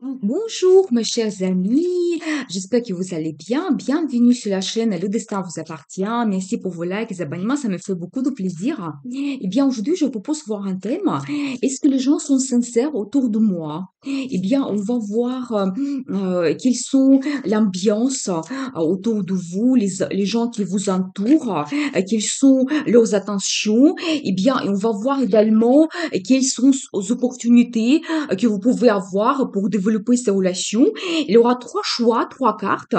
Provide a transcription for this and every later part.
Bonjour mes chers amis, j'espère que vous allez bien. Bienvenue sur la chaîne Le Destin vous appartient. Merci pour vos likes et abonnements, ça me fait beaucoup de plaisir. Eh bien aujourd'hui je vous propose voir un thème. Est-ce que les gens sont sincères autour de moi? Eh bien on va voir quelles sont l'ambiance autour de vous, les gens qui vous entourent, quelles sont leurs attentions. Eh bien et on va voir également quelles sont aux opportunités que vous pouvez avoir pour développer ces relations. Il y aura trois choix, trois cartes.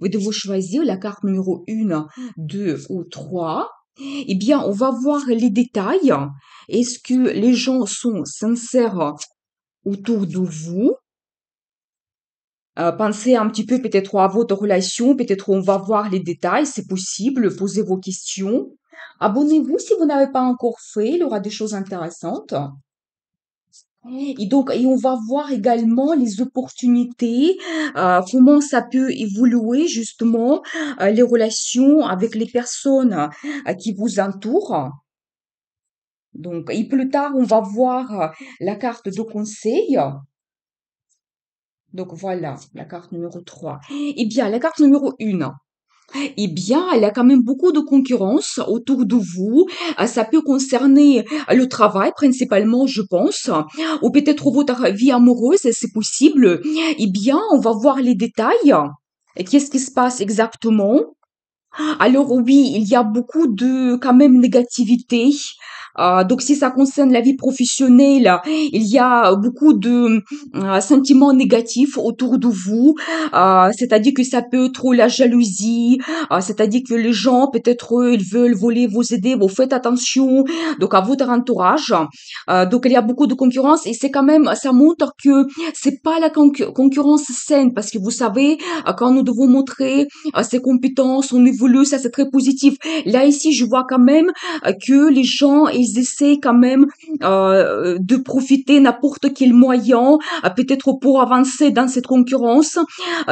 Vous devez choisir la carte numéro 1, 2 ou 3. Eh bien, on va voir les détails. Est-ce que les gens sont sincères autour de vous? Pensez un petit peu peut-être à votre relation, peut-être on va voir les détails, c'est possible, posez vos questions. Abonnez-vous si vous n'avez pas encore fait, il y aura des choses intéressantes. Et donc, et on va voir également les opportunités, comment ça peut évoluer justement les relations avec les personnes qui vous entourent. Donc, et plus tard, on va voir la carte de conseil. Donc voilà, la carte numéro 3. Eh bien, la carte numéro 1. Eh bien, il y a quand même beaucoup de concurrence autour de vous. Ça peut concerner le travail principalement, je pense, ou peut-être votre vie amoureuse, c'est possible. Eh bien, on va voir les détails. Et qu'est-ce qui se passe exactement? Alors oui, il y a beaucoup de quand même négativité. Donc si ça concerne la vie professionnelle, il y a beaucoup de sentiments négatifs autour de vous. C'est-à-dire que ça peut être la jalousie, c'est-à-dire que les gens, peut-être ils veulent voler vos idées. Vous faites attention donc à votre entourage. Donc il y a beaucoup de concurrence et c'est quand même, ça montre que c'est pas la concurrence saine parce que vous savez, quand nous devons montrer ses compétences, on évolue, ça c'est très positif. Là ici, je vois quand même que les gens, ils essaient quand même de profiter n'importe quel moyen, peut-être pour avancer dans cette concurrence.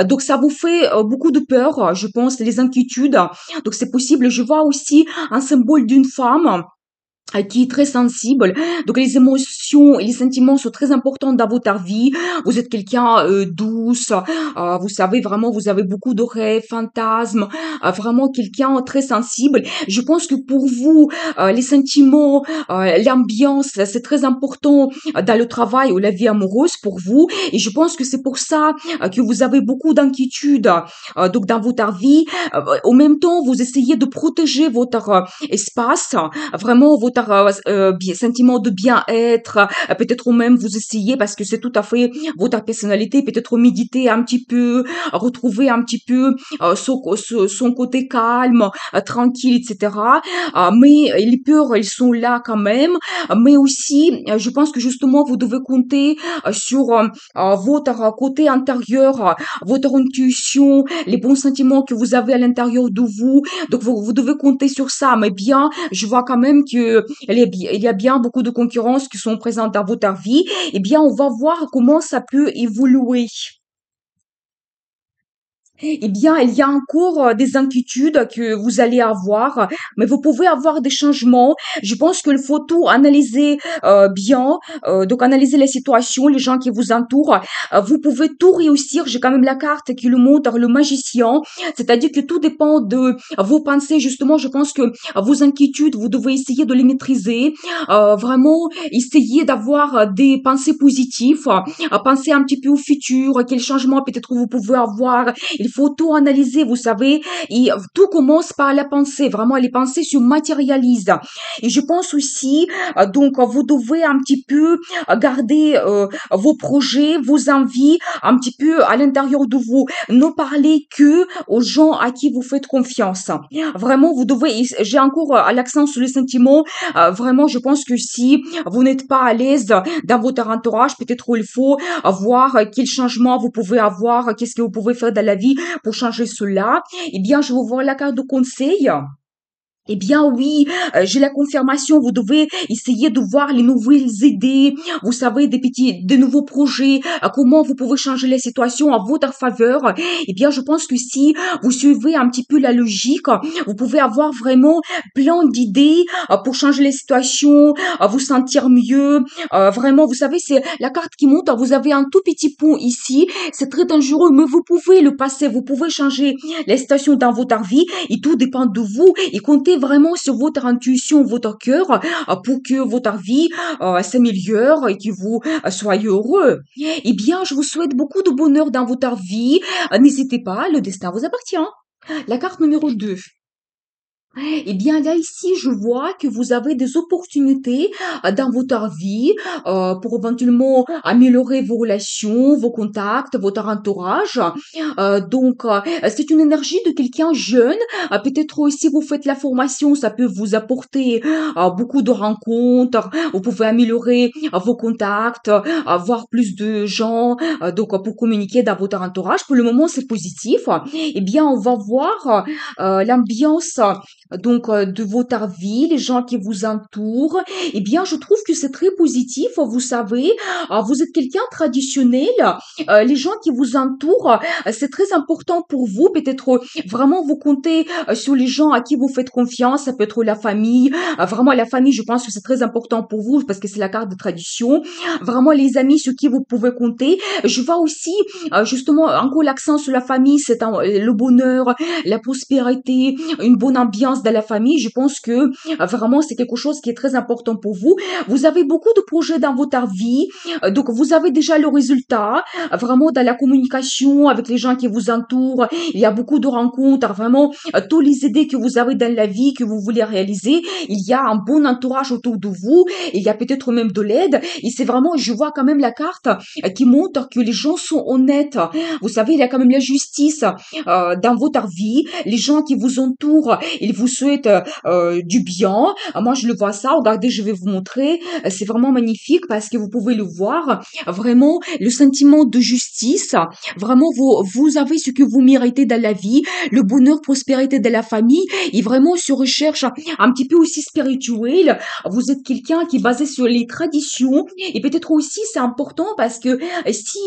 Donc ça vous fait beaucoup de peur, je pense, les inquiétudes. Donc c'est possible. Je vois aussi un symbole d'une femme qui est très sensible. Donc les émotions et les sentiments sont très importants dans votre vie. Vous êtes quelqu'un douce, vous savez vraiment, vous avez beaucoup de rêves, fantasmes, vraiment quelqu'un très sensible. Je pense que pour vous, les sentiments, l'ambiance, c'est très important dans le travail ou la vie amoureuse pour vous. Et je pense que c'est pour ça que vous avez beaucoup d'inquiétudes donc dans votre vie. En même temps, vous essayez de protéger votre espace, vraiment votre sentiment de bien-être, peut-être même vous essayez parce que c'est tout à fait votre personnalité, peut-être méditer un petit peu, retrouver un petit peu son côté calme, tranquille, etc. Mais les peurs, elles sont là quand même. Mais aussi, je pense que justement, vous devez compter sur votre côté intérieur, votre intuition, les bons sentiments que vous avez à l'intérieur de vous. Donc, vous devez compter sur ça. Mais bien, je vois quand même que il y a bien beaucoup de concurrences qui sont présentes dans votre vie. Eh bien, on va voir comment ça peut évoluer. Eh bien, il y a encore des inquiétudes que vous allez avoir, mais vous pouvez avoir des changements. Je pense qu'il faut tout analyser bien, donc analyser les situations, les gens qui vous entourent. Vous pouvez tout réussir. J'ai quand même la carte qui le montre, le magicien. C'est-à-dire que tout dépend de vos pensées. Justement, je pense que vos inquiétudes, vous devez essayer de les maîtriser. Vraiment, essayer d'avoir des pensées positives, penser un petit peu au futur, quel changement peut-être vous pouvez avoir. Il faut tout analyser, vous savez, et tout commence par la pensée. Vraiment, les pensées se matérialisent. Et je pense aussi, donc, vous devez un petit peu garder vos projets, vos envies un petit peu à l'intérieur de vous. Ne parlez que aux gens à qui vous faites confiance. Vraiment, vous devez, j'ai encore l'accent sur les sentiments. Vraiment, je pense que si vous n'êtes pas à l'aise dans votre entourage, peut-être il faut voir quel changement vous pouvez avoir, qu'est-ce que vous pouvez faire dans la vie pour changer cela. Eh bien, je vais vous voir la carte de conseil. Eh bien oui, j'ai la confirmation. Vous devez essayer de voir les nouvelles idées, vous savez, des nouveaux projets, comment vous pouvez changer les situations en votre faveur. Eh bien, je pense que si vous suivez un petit peu la logique, vous pouvez avoir vraiment plein d'idées pour changer les situations, vous sentir mieux. Vraiment, vous savez, c'est la carte qui monte. Vous avez un tout petit pont ici. C'est très dangereux, mais vous pouvez le passer. Vous pouvez changer les situations dans votre vie et tout dépend de vous et comptez vraiment sur votre intuition, votre cœur pour que votre vie s'améliore et que vous soyez heureux. Eh bien, je vous souhaite beaucoup de bonheur dans votre vie. N'hésitez pas, le destin vous appartient. La carte numéro 2. Eh bien, là, ici, je vois que vous avez des opportunités dans votre vie pour éventuellement améliorer vos relations, vos contacts, votre entourage. C'est une énergie de quelqu'un jeune. Peut-être aussi, vous faites la formation, ça peut vous apporter beaucoup de rencontres. Vous pouvez améliorer vos contacts, avoir plus de gens pour communiquer dans votre entourage. Pour le moment, c'est positif. Eh bien, on va voir l'ambiance de votre vie, les gens qui vous entourent, eh bien, je trouve que c'est très positif. Vous savez, vous êtes quelqu'un traditionnel. Les gens qui vous entourent, c'est très important pour vous. Peut-être vraiment vous comptez sur les gens à qui vous faites confiance. Ça peut être la famille. Vraiment, la famille, je pense que c'est très important pour vous parce que c'est la carte de tradition. Vraiment, les amis sur qui vous pouvez compter. Je vois aussi, justement, encore l'accent sur la famille, le bonheur, la prospérité, une bonne ambiance dans la famille. Je pense que vraiment c'est quelque chose qui est très important pour vous. Vous avez beaucoup de projets dans votre vie, donc vous avez déjà le résultat. Vraiment dans la communication avec les gens qui vous entourent, il y a beaucoup de rencontres. Vraiment toutes les idées que vous avez dans la vie que vous voulez réaliser, il y a un bon entourage autour de vous. Il y a peut-être même de l'aide. Et c'est vraiment, je vois quand même la carte qui montre que les gens sont honnêtes. Vous savez, il y a quand même la justice dans votre vie. Les gens qui vous entourent, ils vous souhaitent du bien. Moi, je le vois ça. Regardez, je vais vous montrer. C'est vraiment magnifique parce que vous pouvez le voir. Vraiment, le sentiment de justice. Vraiment, vous avez ce que vous méritez dans la vie. Le bonheur, prospérité de la famille. Et vraiment, sur recherche un petit peu aussi spirituelle. Vous êtes quelqu'un qui est basé sur les traditions. Et peut-être aussi, c'est important parce que si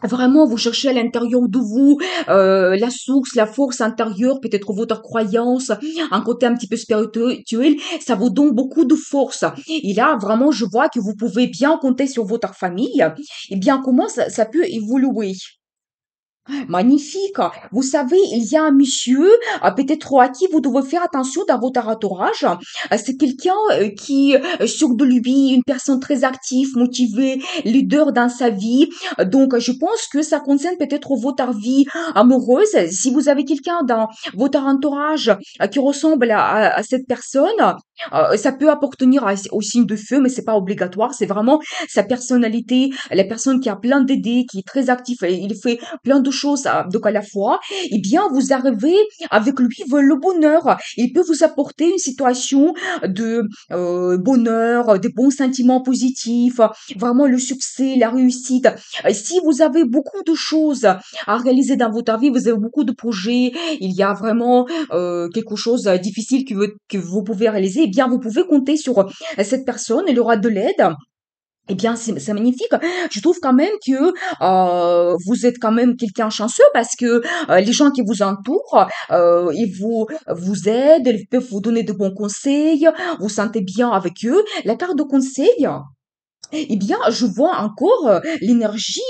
vraiment, vous cherchez à l'intérieur de vous la source, la force intérieure, peut-être votre croyance, un côté un petit peu spirituel, ça vous donne beaucoup de force. Et là, vraiment, je vois que vous pouvez bien compter sur votre famille. Et bien, comment ça peut évoluer? Magnifique. Vous savez, il y a un monsieur, peut-être à qui vous devez faire attention dans votre entourage. C'est quelqu'un qui est sûr de lui, une personne très active, motivée, leader dans sa vie. Je pense que ça concerne peut-être votre vie amoureuse. Si vous avez quelqu'un dans votre entourage qui ressemble à cette personne, ça peut appartenir au signe de feu, mais c'est pas obligatoire. C'est vraiment sa personnalité, la personne qui a plein d'idées, qui est très active, et il fait plein de choses à la fois, eh bien, vous arrivez avec lui vers le bonheur. Il peut vous apporter une situation de bonheur, des bons sentiments positifs, vraiment le succès, la réussite. Si vous avez beaucoup de choses à réaliser dans votre vie, vous avez beaucoup de projets, il y a vraiment quelque chose de difficile que vous pouvez réaliser, eh bien, vous pouvez compter sur cette personne, elle aura de l'aide. Eh bien, c'est magnifique. Je trouve quand même que vous êtes quand même quelqu'un chanceux parce que les gens qui vous entourent, ils vous aident, ils peuvent vous donner de bons conseils, vous sentez bien avec eux. La carte de conseil, eh bien, je vois encore l'énergie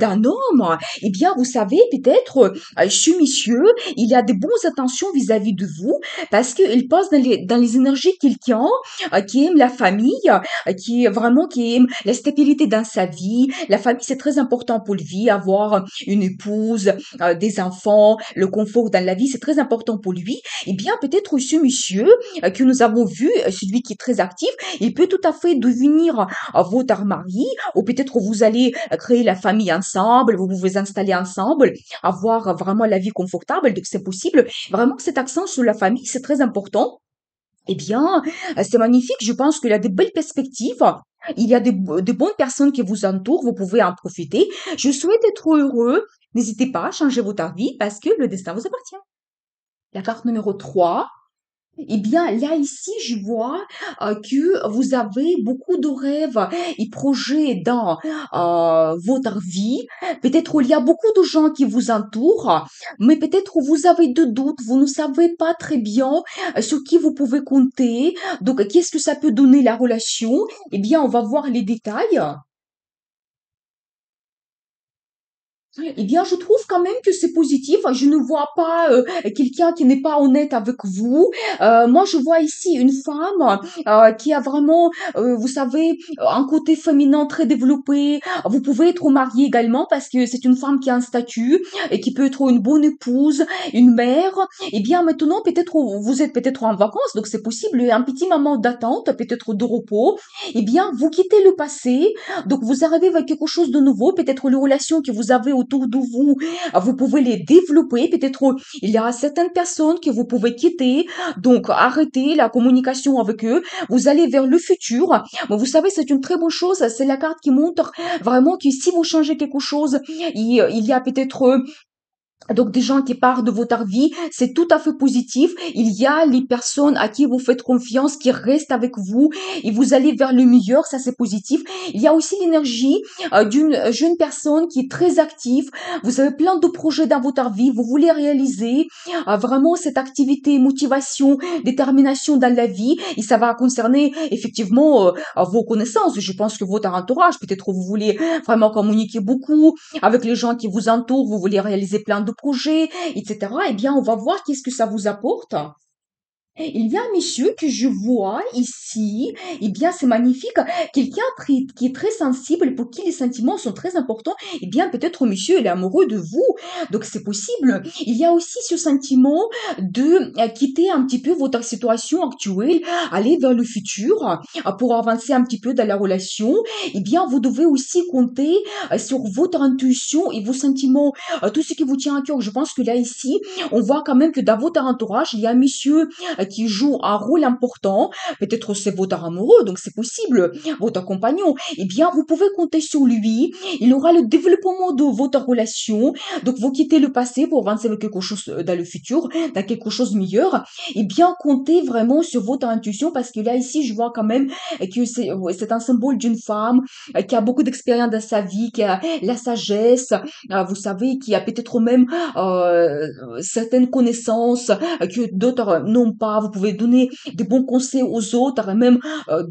d'un homme. Eh bien, vous savez, peut-être, ce monsieur, il a de bonnes intentions vis-à-vis de vous parce qu'il passe dans les énergies de quelqu'un qui aime la famille, qui aime la stabilité dans sa vie. La famille, c'est très important pour lui. Avoir une épouse, des enfants, le confort dans la vie, c'est très important pour lui. Eh bien, peut-être ce monsieur que nous avons vu, celui qui est très actif, il peut tout à fait devenir votre mari, ou peut-être vous allez créer la famille ensemble, vous vous installer ensemble, avoir vraiment la vie confortable, donc c'est possible. Vraiment, cet accent sur la famille, c'est très important. Eh bien, c'est magnifique. Je pense qu'il y a de belles perspectives. Il y a de bonnes personnes qui vous entourent. Vous pouvez en profiter. Je souhaite être heureux. N'hésitez pas à changer votre vie parce que le destin vous appartient. La carte numéro 3. Eh bien, là, ici, je vois que vous avez beaucoup de rêves et projets dans votre vie. Peut-être il y a beaucoup de gens qui vous entourent, mais peut-être vous avez de doutes, vous ne savez pas très bien sur qui vous pouvez compter. Donc, qu'est-ce que ça peut donner la relation? Eh bien, on va voir les détails. Eh bien, je trouve quand même que c'est positif. Je ne vois pas quelqu'un qui n'est pas honnête avec vous. Moi, je vois ici une femme qui a vraiment, vous savez, un côté féminin très développé. Vous pouvez être marié également parce que c'est une femme qui a un statut et qui peut être une bonne épouse, une mère. Eh bien, maintenant, peut-être vous êtes peut-être en vacances, donc c'est possible un petit moment d'attente, peut-être de repos. Eh bien, vous quittez le passé, donc vous arrivez avec quelque chose de nouveau, peut-être les relations que vous avez autour de vous, vous pouvez les développer, peut-être il y a certaines personnes que vous pouvez quitter, donc arrêtez la communication avec eux, vous allez vers le futur. Bon, vous savez, c'est une très bonne chose, c'est la carte qui montre vraiment que si vous changez quelque chose, il y a peut-être donc des gens qui partent de votre vie, c'est tout à fait positif. Il y a les personnes à qui vous faites confiance qui restent avec vous et vous allez vers le meilleur, ça c'est positif. Il y a aussi l'énergie d'une jeune personne qui est très active. Vous avez plein de projets dans votre vie, vous voulez réaliser vraiment cette activité, motivation, détermination dans la vie et ça va concerner effectivement vos connaissances. Je pense que votre entourage, peut-être vous voulez vraiment communiquer beaucoup avec les gens qui vous entourent, vous voulez réaliser plein de projets, etc. Eh bien, on va voir qu'est-ce que ça vous apporte. Il y a un monsieur que je vois ici, eh bien c'est magnifique, qui est très sensible, pour qui les sentiments sont très importants, eh bien peut-être monsieur il est amoureux de vous, donc c'est possible. Il y a aussi ce sentiment de quitter un petit peu votre situation actuelle, aller vers le futur, pour avancer un petit peu dans la relation, eh bien vous devez aussi compter sur votre intuition et vos sentiments, tout ce qui vous tient à cœur. Je pense que là ici, on voit quand même que dans votre entourage, il y a un monsieur qui joue un rôle important, peut-être c'est votre amoureux, donc c'est possible, votre compagnon, eh bien, vous pouvez compter sur lui, il aura le développement de votre relation, donc vous quittez le passé pour avancer avec quelque chose dans le futur, dans quelque chose de meilleur, eh bien, comptez vraiment sur votre intuition, parce que là, ici, je vois quand même que c'est un symbole d'une femme qui a beaucoup d'expérience dans sa vie, qui a la sagesse, vous savez, qui a peut-être même certaines connaissances que d'autres n'ont pas. Vous pouvez donner des bons conseils aux autres, et même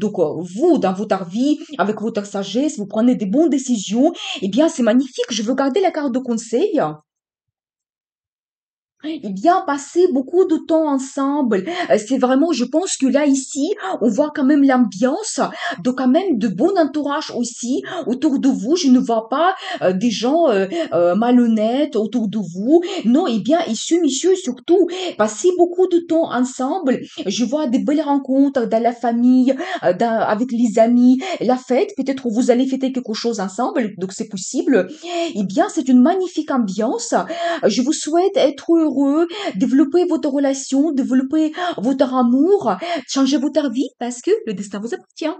donc vous, dans votre vie, avec votre sagesse, vous prenez des bonnes décisions. Eh bien, c'est magnifique. Je veux garder la carte de conseil. Eh bien, passer beaucoup de temps ensemble, c'est vraiment, je pense que là, ici, on voit quand même l'ambiance, donc quand même de bon entourage aussi autour de vous. Je ne vois pas des gens malhonnêtes autour de vous. Non, eh bien, et ce monsieur, surtout, passer beaucoup de temps ensemble. Je vois des belles rencontres dans la famille, avec les amis, la fête. Peut-être vous allez fêter quelque chose ensemble, donc c'est possible. Eh bien, c'est une magnifique ambiance. Je vous souhaite être heureux, développer votre relation, développer votre amour, changer votre vie parce que le destin vous appartient.